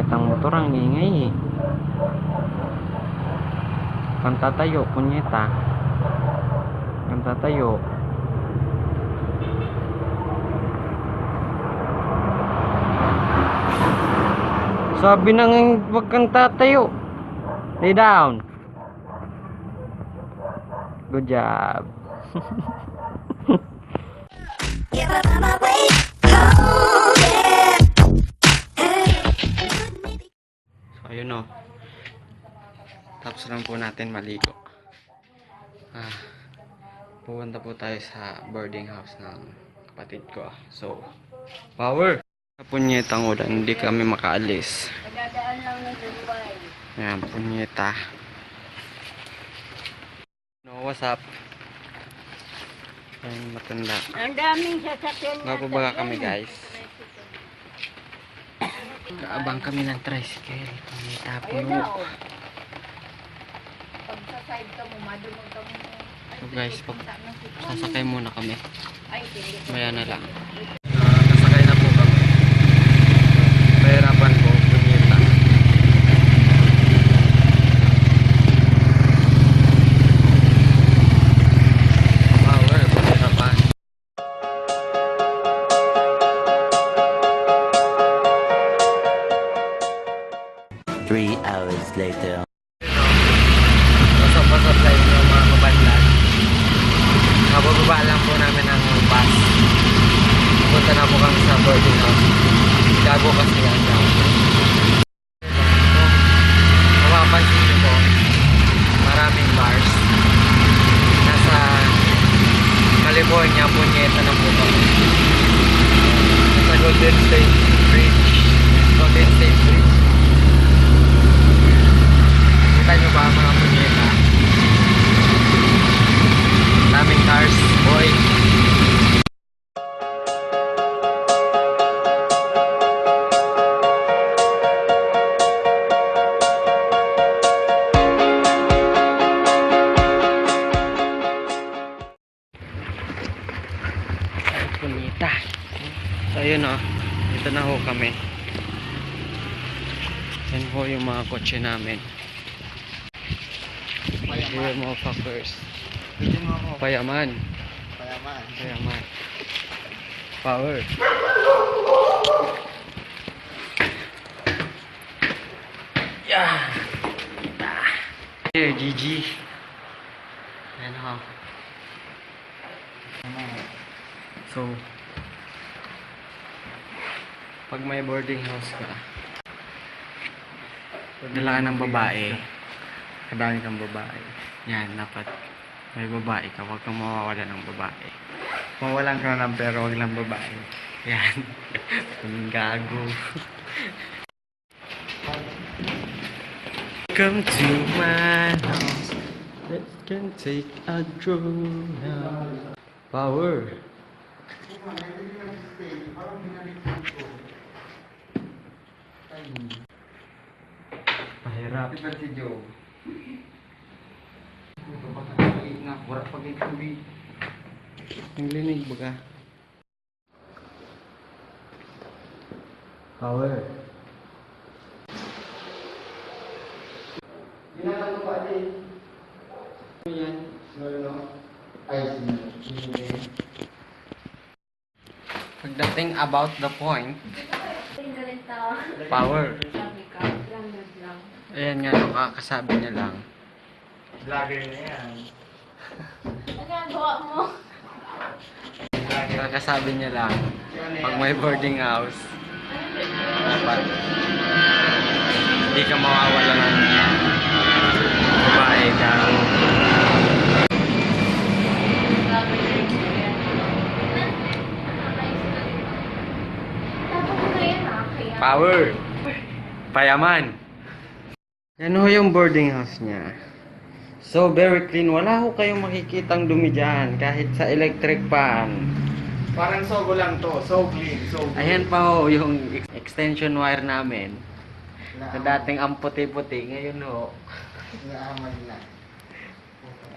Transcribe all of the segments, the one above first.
punyetang motor ang ingay eh. Kang tatayo, punyeta. Kang tatayo. Sabi nang wag kang tatayo. Lay down. Good job. So ayun o. Tapos lang po natin maligo. Pupunta po tayo sa boarding house ng kapatid ko. So, power! Sa punyetang ulan, hindi kami makaalis. Dadaan lang ng Dubai. Ayan, punyeta. No, what's up? Ayan, matanda. Ang daming sasakyan. Mapabaga kami guys. Kaabang kami ng tricycle. Punyeta puno. Pag sa side ka mo, madulog ka mo. So guys, sasakay muna kami. Maya na lang. Nasakay na po kami. Pahirapan po, punyeta. Power, pahirapan. 3 hours later. Pasok-pasok sa inyo mga kabadlan. Mabababa lang po namin ang bus. Punta na po kami sa boarding house. Gago kasi yan daw. Mapapansin niyo po, maraming bars. Nasa California, punyeta na po kami. Nasa Golden State Bridge. Golden State Bridge. Kita nyo ba mga punyeta? Daming cars, boy. Ay, punyeta. So, ayun o. Ito na ho kami. Yan ho yung mga kotse namin. Here mga fuckers. Payaman. Payaman. Power. Yeah. Here, GG. Yan ho. So, pag may boarding house ka, dala ng babae. Kadami kang babae. Yan, dapat may babae ka. Huwag kang mawawala ng babae. Mawalan ka na ng pero huwag lang babae. Yan. Ang gago. Come to my house. Let's can take a stroll now. Power. Mahirap. Ito si Joe. Wala pag ituloy. Ang linig baga. Power. Ginagawa ko ate. Yan. No. Ay, pagdating about the point. Power. Ayan nga, nakakasabi niya lang. Vlogger na yan. Nagagawa mo. Nakakasabi niya lang. Pag may boarding house, dapat hindi ka mawawala ng babae daw. Power! Payaman! Yan ho yung boarding house niya. So, very clean. Wala ho kayong makikitang dumi dyan. Kahit sa electric fan. Parang sogo lang to. So clean. So clean. Ayan pa ho yung extension wire namin. Na dating ang puti-puti. Ngayon ho. Naamal na.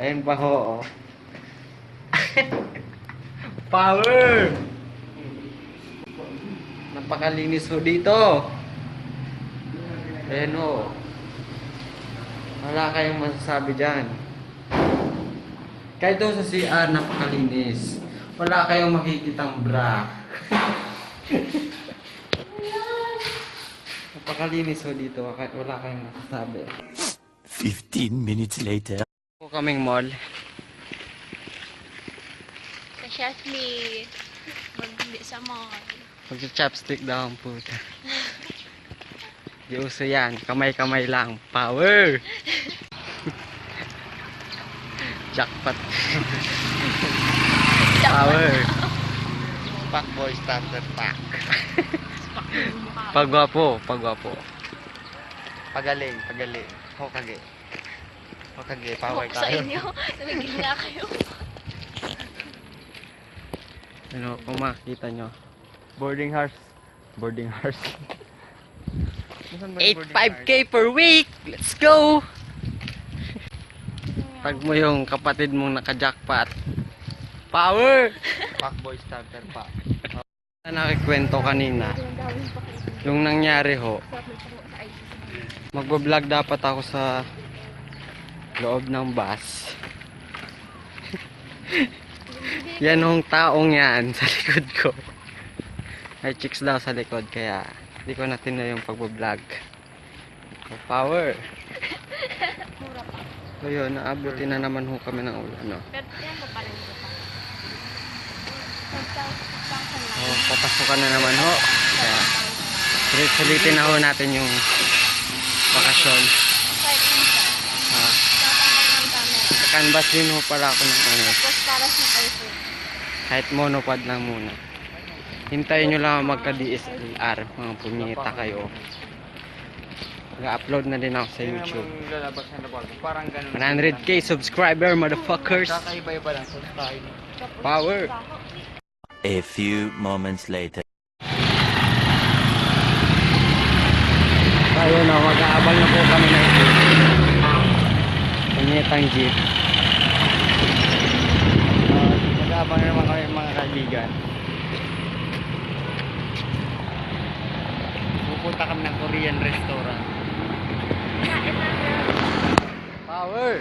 Ayan pa ho. Power! Napakalinis ho dito. Ayan o. Wala kayong masasabi dyan. Kahit doon sa CR, napakalinis. Wala kayong makikitang bra. Napakalinis ho dito. Wala kayong masasabi. 15 minutes later. Po kaming mall. Sa Shasmi. Magbili sa mall. Mag-chopstick daw ang puta. Di uso yan. Kamay-kamay lang. Power! Jackpot. Power. Fuckboy starter pack. Pagwapo. Pagaling. Hokage. Power Sa tayo. inyo. Tumigil nga kayo. Ano, kung makikita nyo. Boarding house. 8.5k per week! Let's go! Tag mo yung kapatid mong naka-jackpot. Power! Fuckboy starter pa. Nakikwento kanina. Yung nangyari ho. Magbablog dapat ako sa loob ng bus. Yan yung taong yan sa likod ko. May chicks daw sa likod kaya hindi ko na tinuloy yung pagbablog. Power! So yun, naabuti na naman ho kami ng ulan, no? Pero yan pa pala nito pa. Oh, papasukan na naman ho. Kaya, sulit-sulitin na ho natin yung bakasyon. Ah, sa canvas din ho pala ako ng ano. Tapos para sa iPhone. Kahit monopod lang muna. Hintayin nyo lang magka-DSLR. Mga punyeta kayo. Nag-upload na din ako sa YouTube. Parang ganun. 100k subscriber, motherfuckers! Kakaiba-iba lang sa style. Power! A few moments later. Tayo na, mag-aabang na po kami ng jeep. Punyetang jeep. Mag-aabang na naman kami mga kaibigan. Pupunta kami ng Korean restaurant. Power!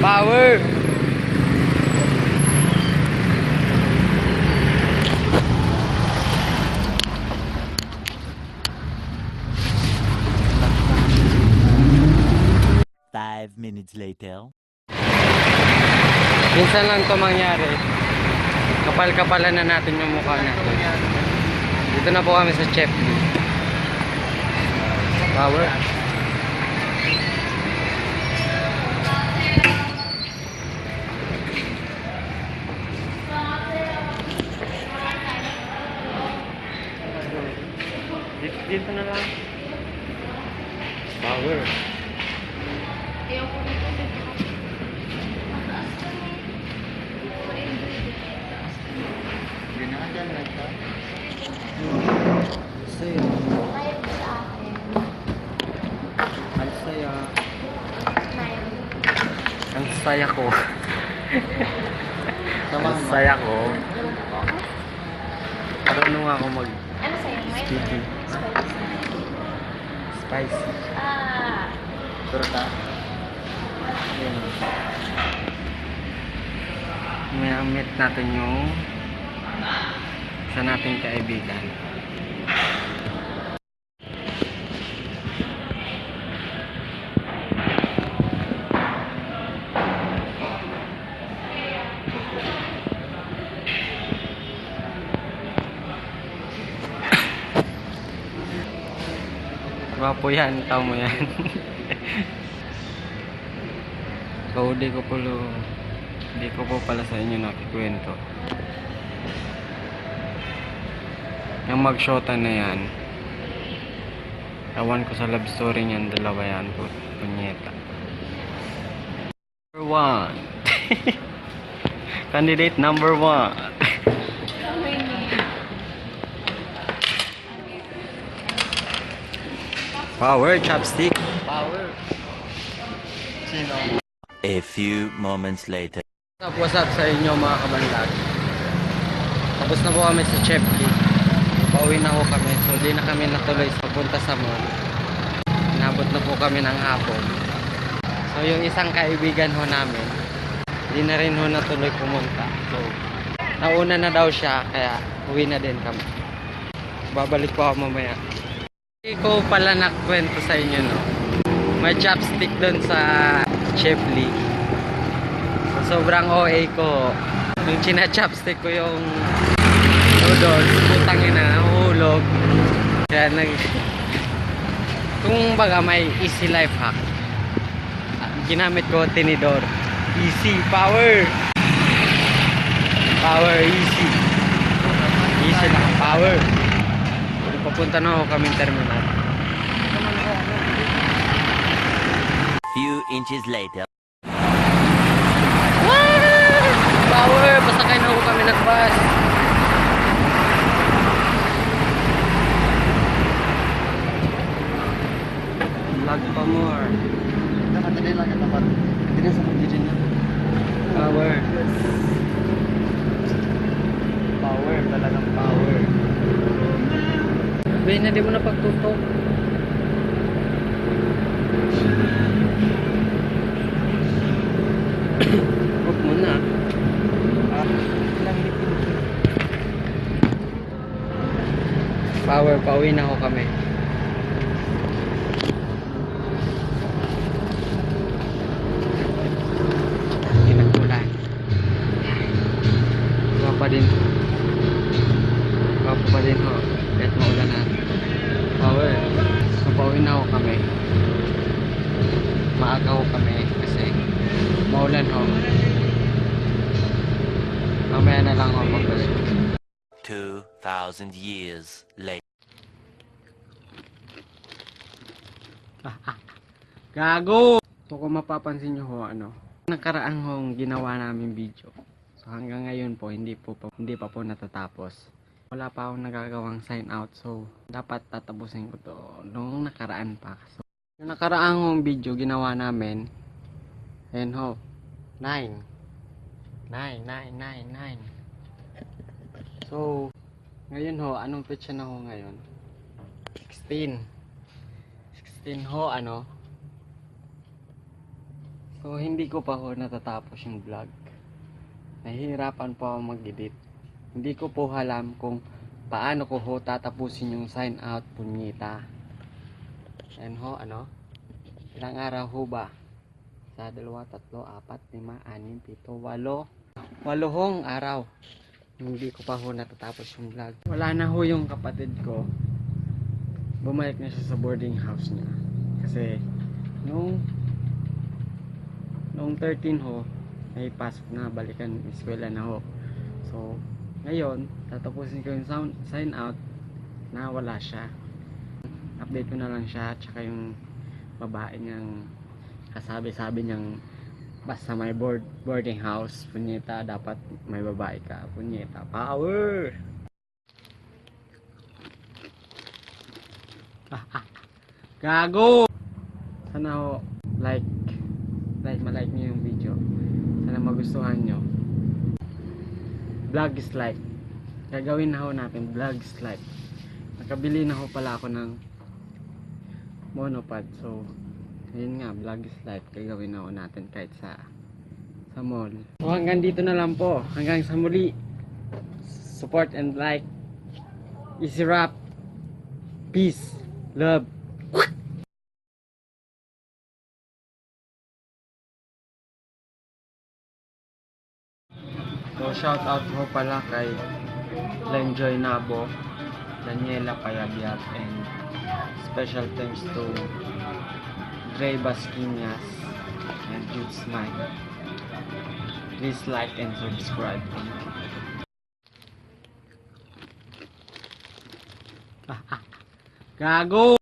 Power! Five minutes later. Minsan lang ito mangyari. Kapal-kapalan na natin yung mukha natin. Dito na po kami sa Chefly. Power. Dito na lang. Power. Ginagawa na ito. Saya. Ang saya. Ang saya ko. Ang saya ko. Marunong ako Ano sa'yo? May speaking. Spicy. Turta. May-meet natin yung isa nating kaibigan. Gwapo yan, tao mo yan. So, di ko po pala sa inyo nakikwento. Yung mag-shota na yan, ewan ko sa love story niyan, dalawa yan po, punyeta. Number 1. Candidate number 1. Power, chopstick. Power. Sino? A few moments later. What's up sa inyo mga kabanlag? Tapos na po kami sa Chefly. pauwi na ho kami. So, di na kami natuloy sa punta sa mall. Inabot na po kami ng hapon. So, yung isang kaibigan ho namin, di na rin ho natuloy pumunta. So, nauna na daw siya, kaya uwi na din kami. Babalik po ako mamaya. Hindi ko pala nakwento sa inyo, no? May chopstick doon sa Chefly. So, sobrang OA ko. Nung china-chopstick ko yung noodles, putang ina, nahulog. Kaya kung baga may easy life hack, ginamit ko tinidor. Easy, power. Power, easy. Easy lang, power. Papunta na ako kaming terminal. Few inches later. Power! Pasakay na ako kami ng bus. Vlog pa more. Nakatali lang ka dapat. Hindi na sa pagdidin na. Power. Power, talagang power. Sabi na, di mo na pagtutok. Huwag mo na. Power, pauwi na ako kami. Pinagkulan. Guwapa din. Guwapa pa din ho. Kahit maulan na. Power. So, pauwi na ako kami. Maaga ho kami kasi maulan ho. Mamaya na lang ako magbalik. 2,000 years later. Gago! So kung mapapansin nyo ho, nakaraang hong ginawa namin video. So hanggang ngayon po, hindi pa po natatapos. Wala pa akong nagagawang sign out. So dapat tatapusin ko to nung nakaraan pa. So yung nakaraang hong video ginawa namin, ayan ho, 9. So ngayon ho, anong petsa na ho ngayon? 16 ho, So, hindi ko pa ho natatapos yung vlog. Nahihirapan po ako mag-edit. Hindi ko po alam kung paano ko ho tatapusin yung sign out, punyita. Ayan ho, ilang araw ho ba? Sa 2, 3, 4, 5, 6, 7, 8. 8 hong araw. Hindi ko pa ho natatapos yung vlog. Wala na ho yung kapatid ko. Bumalik na siya sa boarding house niya. Kasi, nung 13 ho, ay pasok na, balikan eskwela na ho. So, ngayon, tatapusin ko yung sign out na wala siya. Update ko na lang siya, tsaka yung babae niyang kasabi-sabi niyang basta may boarding house, punyeta, dapat may babae ka, punyeta, power! Gago! Sana ho, malike nyo yung video. Sana magustuhan nyo. Vlog is life. Gagawin na ho natin, vlog is life. Nakabili na ho pala ako ng monopod. So, yun nga, vlog is life. Gagawin na ho natin kahit sa mall. So, hanggang dito na lang po. Hanggang sa muli. Support and like. Easy rap. Peace. Love. So shout out ho pala kay Lenjoy Nabo, Daniela Payabyat, and special thanks to Dre Basquinas and Jude Smile. Please like and subscribe. Gago!